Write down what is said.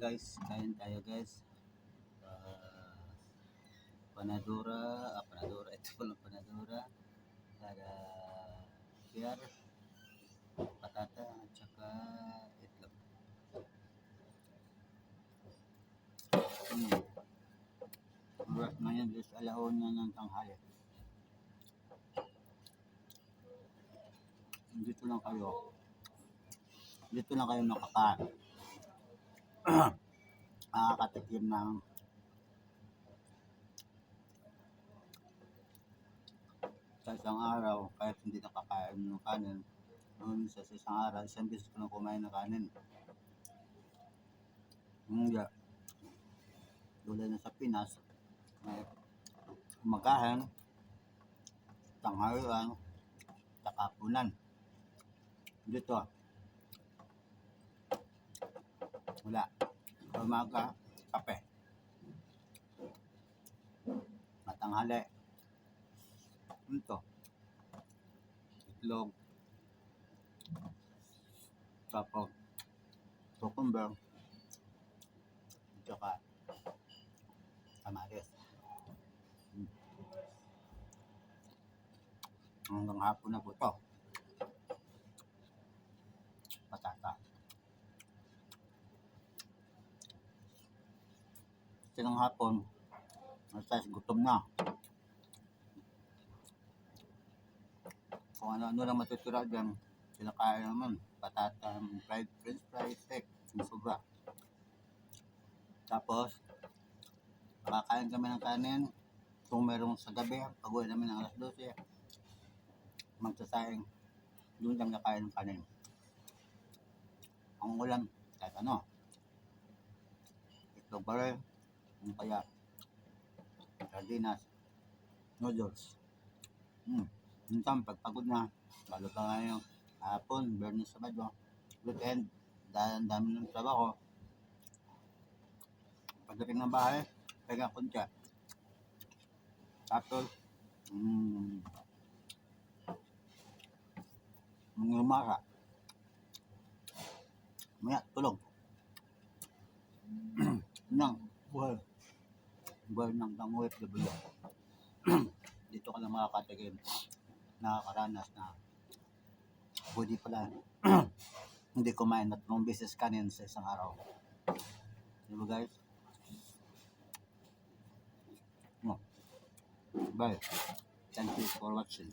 guys, kain tayo guys. Panadura, panadura, ito pala panadura. Para PR, patata, at saka itlog. Oras ngayon is alauna ng tanghali. Dito lang kayo makakatikim ng sa isang araw kahit hindi nakakain ng kanin. Noon sa isang araw, isang beses ko lang kumain ng kanin. Hindi. Tulad na sa Pinas, may umagahan, tanghalian, saka hapunan. Dito, wala. Sa umaga, kape. Matanghali. Ito, itlog, tapos cucumber, saka kamatis. Hanggang hapon na po ito. Patata. Kasi ng hapon, masas gutom na. Kung ano-ano lang matutira dyan, kinakain naman. Patata, fried french fries, steak, sobra. Tapos, makakain kami ng kanin. Kung merong sa gabi, pag-uwi namin ng alas 12, magsasaing, doon lang nakain ng kanin. Ang ulam, kahit ano, itlog pa rin, kaya sardinas, noodles. Minsan, pagpagod na, lalo pa ngayong hapon, Bernis Sabado, weekend, dahil ang dami ng trabaho. Pagdating ng bahay, pahinga konti. Tapos, umara. Maya, tulog. Nang, buhay. Buhay ng OFW. Dito ka lang makakatikim, nakakaranas na pwede pala hindi kumain at 3 beses kanin sa isang araw. Diba guys? No. Bye. Thank you for watching.